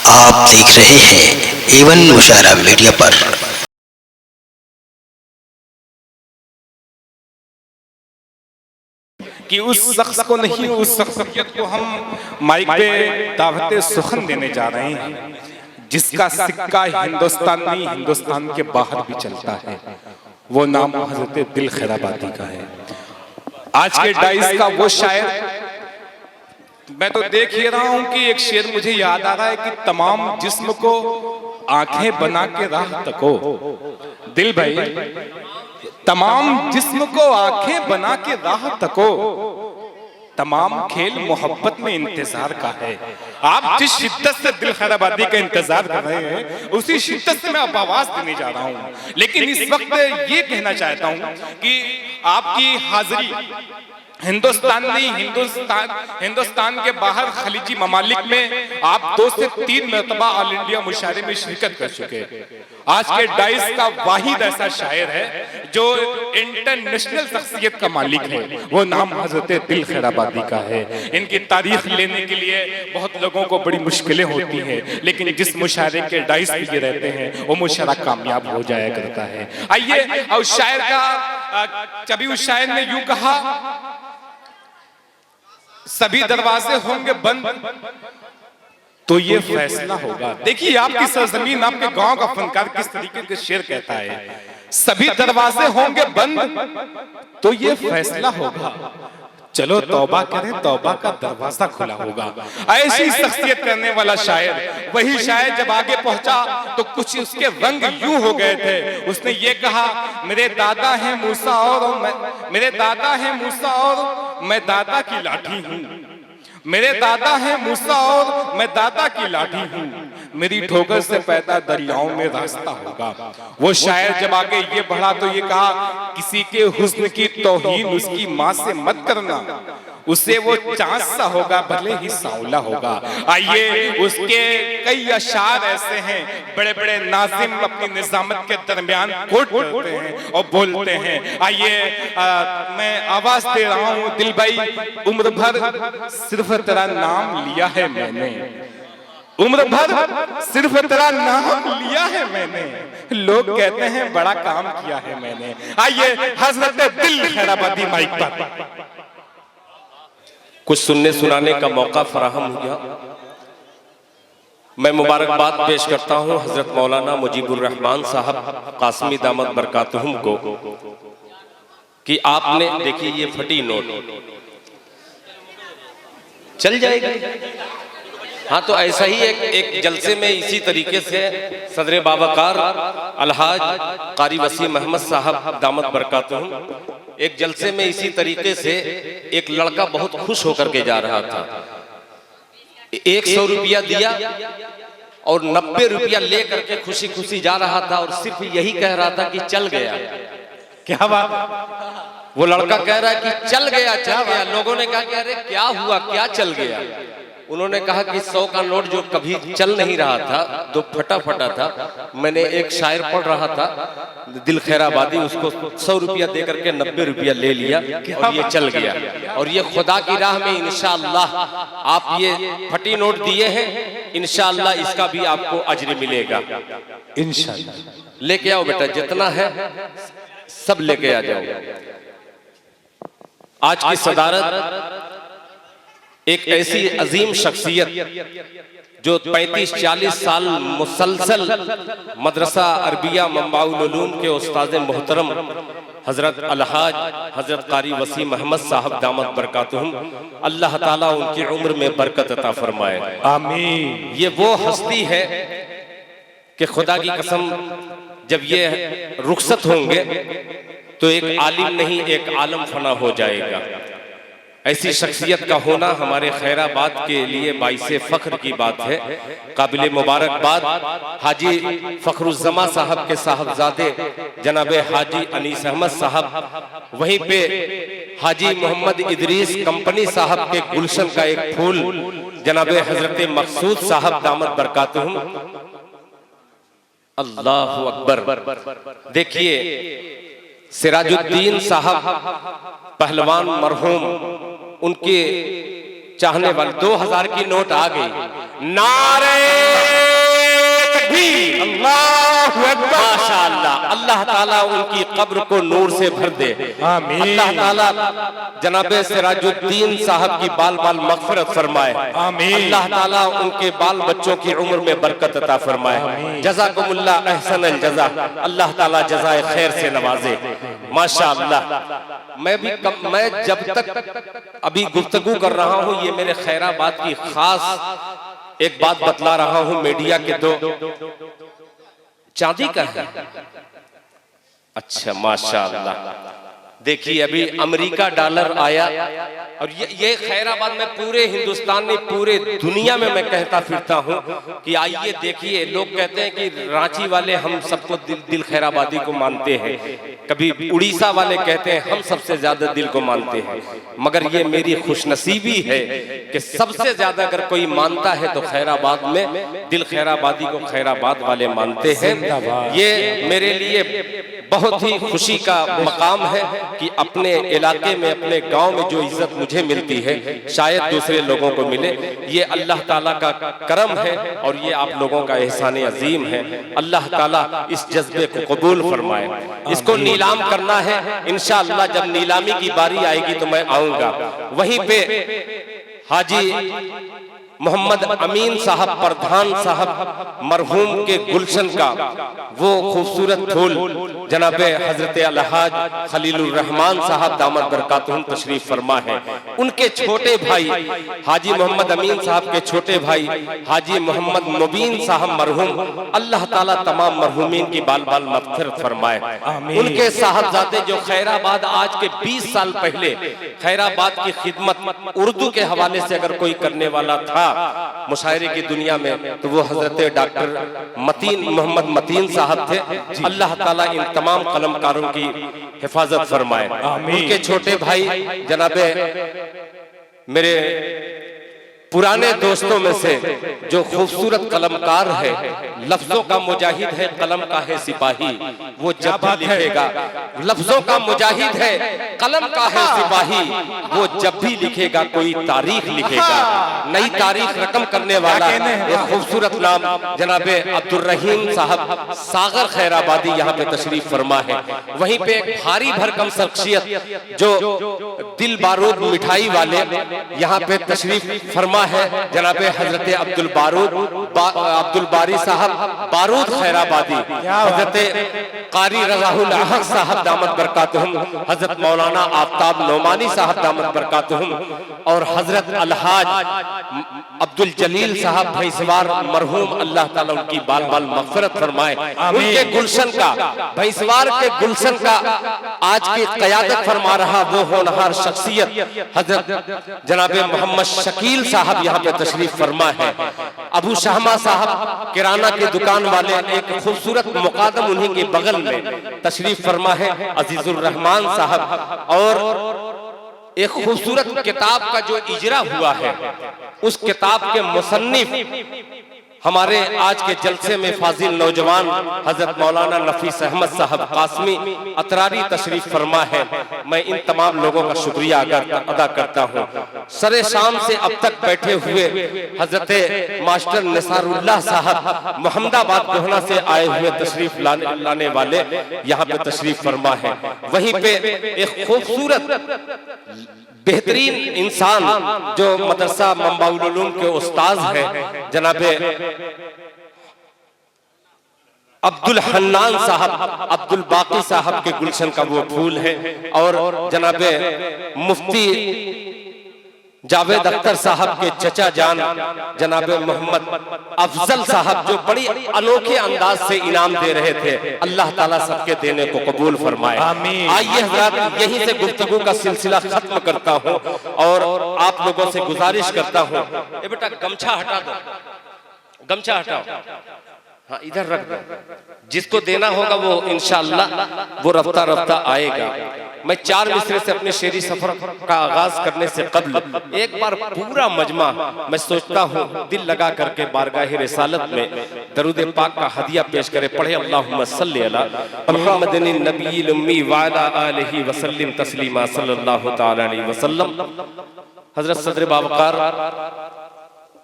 आप देख रहे हैं एवन मुशायरा मीडिया पर। कि उस शख्स को नहीं, उस शख्सियत को हम माइक पे दावत सुखन देने जा रहे हैं जिसका सिक्का हिंदुस्तान नहीं, हिंदुस्तान के बाहर भी चलता है। वो नाम हजरत दिल खैराबादी का है। आज के डाइस का वो शायर, मैं तो देख ही रहा हूं कि एक शेर मुझे याद आ रहा है कि तमाम जिस्म को आंखें बना के राह तको। दिल भाई, तमाम जिस्म को आंखें बना के राह तको, तमाम खेल मोहब्बत में इंतजार का है। आप जिस शिद्दत से दिल खैराबादी का इंतजार कर रहे हैं, उसी शिद्दत से मैं अब आवाज देने जा रहा हूं। लेकिन इस वक्त ये कहना चाहता हूं कि आपकी हाजिरी हिंदुस्तान नहीं, हिंदुस्तान के बाहर खलीजी ममालिक में आप 2 से 3 मरतबा ऑल इंडिया मुशायरे में शिरकत कर चुके हैं। आज के डाइस का वाहिद ऐसा शायर है जो इंटरनेशनल शख्सियत का मालिक है। वो नाम हजरत दिल खैराबादी का है। इनकी तारीख लेने के लिए बहुत लोगों को बड़ी मुश्किलें होती हैं, लेकिन जिस मुशायरे के डाइस पे ये रहते हैं वो मुशायरा कामयाब हो जाया करता है। आइए, और शायर का कभी उस शायर ने यूं कहा, सभी दरवाजे होंगे बंद तो ये फैसला होगा। देखिए, आपकी सरजमीन, आपके गांव का फनकार किस तरीके के शेर कहता है, सभी दरवाजे होंगे बंद तो ये फैसला होगा। चलो तौबा करें, तौबा का दरवाजा खुला होगा। ऐसी शख्सियत करने वाला शायर, वही शायर जब आगे पहुंचा तो कुछ उसके रंग यूं हो गए थे। उसने ये कहा, मेरे दादा हैं मूसा और मेरे दादा हैं मूसा और मैं दादा की लाठी हूं। मेरे दादा हैं मूसा और मैं दादा की लाठी हूं। मेरी ठोकर से पैदा दरियाओं में रास्ता होगा। वो शायर जब आगे ये बढ़ा तो ये कहा, किसी के हुस्न की तौहीन उसकी माँ से मत करना, उसे वो चांद सा होगा भले ही सांवला होगा। आइए, उसके कई अशार ऐसे हैं, बड़े बड़े नाजिम अपनी निजामत के दरमियान कोट करते हैं और बोलते हैं। आइए, मैं आवाज दे रहा हूँ, दिल भाई, उम्र भर सिर्फ तेरा नाम लिया है मैंने, उम्र भर सिर्फ तेरा नाम लिया है मैंने, लोग कहते हैं बड़ा काम किया है मैंने। आइए, हजरत दिल खैराबादी माइक पर। कुछ सुनने सुनाने का मौका फराहम हो गया। मैं मुबारकबाद पेश करता हूं हजरत मौलाना मुजीबुर रहमान साहब कासमी दामत बरकातुहुम को कि आपने, देखिए ये फटी नोट चल जाएगा। हाँ, तो ऐसा ही एक जलसे में इसी तरीके से सदर बावकार अलहाज कारी वसीम मोहम्मद साहब दामत बरकातुहुम, एक जलसे में इसी तरीके से एक लड़का बहुत खुश होकर के जा रहा था। 100 रुपया दिया और 90 रुपया लेकर के खुशी खुशी जा रहा था और सिर्फ यही कह रहा था कि चल गया। क्या बात? वो लड़का कह रहा है कि चल गया, चल गया। लोगों ने कहा कि अरे क्या हुआ, क्या चल गया? उन्होंने कहा कि 100 का नोट जो कभी चल नहीं रहा था, तो फटा फटा था। मैंने एक शायर पढ़ रहा था, दिल खैराबादी, उसको 100 रुपया दे करके 90 रुपया ले लिया और ये चल गया। और ये खुदा की राह में इंशाअल्लाह आप ये फटी नोट दिए हैं, इंशाअल्लाह इसका भी आपको अज्र मिलेगा। इंशाअल्लाह लेके आओ बेटा, जितना है सब लेके आ जाओ। आज की सदारत एक ऐसी अजीम शख्सियत जो 35-40 साल मुसलसल मदरसा अरबिया मंबाउल उलूम के उस्ताद मोहतरम हजरत अलहाज हजरत कारी वसीम मोहम्मद साहब दामत बरकातुहुम, अल्लाह ताला उनकी उम्र में बरकत अता फरमाए, आमीन। ये वो हस्ती है कि खुदा की कसम, जब ये रुखसत होंगे तो एक आलिम नहीं, एक आलम फना हो जाएगा। ऐसी शख्सियत का होना हमारे खैराबाद के लिए बाइसे फख्र की बात है। काबिल मुबारकबाद हाजी फखरुज़्ज़मा साहब के साहबजादे जनाबे हाजी अनीस अहमद साहब, वहीं पे हाजी मोहम्मद इदरीस कंपनी साहब के गुलशन का एक फूल जनाबे हजरत मकसूद साहब दामत बरकातुहुम, अल्लाहु अकबर। देखिए, सिराजुद्दीन साहब पहलवान मरहूम, उनके चाहने वाले 2000 की नोट आ गई। नारे माशाअल्लाह, अल्लाह ताला उनकी कब्र को नूर से भर दे। आमीन। अल्लाह ताला जनाबे सिराजुद्दीन साहब की बाल बाल मग़फ़िरत फरमाए। आमीन। अल्लाह ताला उनके बाल बच्चों की उम्र में बरकत अता फरमाए। जज़ाकुमुल्लाह अहसनल जज़ा, अल्लाह ताला जज़ाए खैर से नवाजे। माशाअल्लाह, मैं जब तक अभी गुफ्तगू कर रहा हूँ, ये मेरे खैराबाद की खास एक बात बतला रहा हूँ। मीडिया के दो चांदी का है। अच्छा माशाअल्लाह, देखिए अभी अमेरिका डॉलर आया और ये खैराबाद में पूरे हिंदुस्तान में, पूरे दुनिया में मैं कहता फिरता हूँ कि आइए देखिए। लोग कहते हैं कि रांची वाले हम सबको दिल खैराबादी को मानते हैं, कभी उड़ीसा वाले कहते हैं हम सबसे ज्यादा दिल को मानते हैं, मगर ये मेरी खुशनसीबी है कि सबसे ज्यादा अगर कोई मानता है तो खैराबाद में दिल खैराबादी को खैराबाद वाले मानते हैं। ये मेरे लिए बहुत ही खुशी का मकाम है कि अपने इलाके में, अपने गांव में जो इज्जत मुझे मिलती है शायद दूसरे लोगों को मिले। ये अल्लाह ताला का करम है और ये आप लोगों का एहसान अजीम है। अल्लाह ताला इस जज्बे को कबूल फरमाए। इसको नीलाम करना है इंशाअल्लाह, जब नीलामी की बारी आएगी तो मैं आऊंगा। वहीं पे हाजी मोहम्मद अमीन साहब प्रधान साहब मरहूम के गुलशन का वो खूबसूरत फूल जनाबे हजरत अलहाज खलीलुर रहमान साहब दामत बरकातुहुम तशरीफ फरमा है। उनके छोटे भाई हाजी मोहम्मद अमीन साहब के छोटे भाई हाजी मोहम्मद मुबीन साहब मरहूम, अल्लाह ताला तमाम मरहूमीन की बाल बाल मग़फ़िरत फरमाए। उनके साहबजादे जो खैराबाद आज के 20 साल पहले खैराबाद की खिदमत उर्दू के हवाले से अगर कोई करने वाला था मुशायरे की दुनिया में, तो वो हजरत डॉक्टर मतीन मोहम्मद मतीन साहब थे। अल्लाह ताला इन तमाम कलमकारों की हिफाजत फरमाए। उनके छोटे भाई जनाबे मेरे पुराने दोस्तों में से जो खूबसूरत कलमकार है, लफ्जों का मुजाहिद है, कलम का है सिपाही, वो जब भी लिखेगा। लफ्जों का मुजाहिद है, कलम का है सिपाही, वो जब भी लिखेगा कोई तारीख लिखेगा, नई तारीख रकम करने वाला एक खूबसूरत नाम जनाबे अब्दुल रहीम साहब सागर खैराबादी यहाँ पे तशरीफ फरमा है। वहीं पे एक भारी भरकम शख्सियत जो दिल बारूद मिठाई वाले यहाँ पे तशरीफ फरमा है जनाबे हजरत अब्दुल बारी साहब बारूद खैराबादी, हजरत कारी रज़ाहुल अहद साहब दामत बरकातुहुम, हजरत मौलाना आफ्ताब नोमानी साहब दामत बरकातुहुम और हजरत अलहाज अब्दुल जलील साहब भैंसवार मरहूम, अल्लाह ताला उनकी बाल बाल मग़फ़िरत फरमाए। उनके गुलशन का, भैंसवार के गुलशन का आज की क़यादत फरमा रहा वो होनहार शख्सियत हजरत जनाबे मोहम्मद शकील साहब यहाँ पे तशरीफ फरमा है। अबू शहमा साहब किराना की दुकान वाले, एक खूबसूरत मुकादम उन्हीं के बगल में तशरीफ फरमा है अजीजुर रहमान साहब। और एक खूबसूरत किताब का जो इजरा हुआ है, उस किताब के मुसन्निफ हमारे आज के जलसे में फाजिल नौजवान हजरत मौलाना नफीस अहमद साहब कासमी अतरारी तशरीफ फरमा है। मैं इन तमाम लोगों का शुक्रिया अदा करता हूँ। सरे शाम से अब तक बैठे हुए हजरत मास्टर निसारुल्लाह साहब मोहम्मदाबाद गोहना से आए हुए तशरीफ लाने वाले यहाँ पे तशरीफ फरमा है। वहीं पे एक खूबसूरत बेहतरीन इंसान जो मदरसा मंबाउल उलूम के उस्ताद हैं जनाबे अब्दुल हन्नान साहब, अब्दुल बाकी साहब के गुलशन का वो फूल है। और जनाबे मुफ्ती जावेद अख्तर साहब के चचा जान जनाबे मोहम्मद अफजल साहब जो बड़ी अनोखे अंदाज से इनाम दे रहे थे, अल्लाह ताला सबके देने को कबूल फरमाए। आइए हज़रात, यहीं से गुफ्तगू का सिलसिला खत्म करता हूँ और आप लोगों से गुजारिश करता हूँ, ए बेटा गमछा हटा दो, गमछा हटाओ, हाँ इधर रख दो। जिसको देना होगा वो इंशाअल्लाह वो रफ्ता रफ्ता आएगा। मैं 4 मिसरे से अपने शेरी सफर का आगाज करने से कबल एक बार पूरा मजमा मैं सोचता हूँ दिल लगा करके बारगाह रिसालत में दरूद पाक का हदिया पेश करे। पढ़े अल्लाहुम्मा सल्ली अला मुहम्मदिन नबील उम्मी व अला आलिहि वसल्लिम तस्लीमा सल्लल्लाहु तआला अलैहि वसल्लम। हजरत सदर बावकार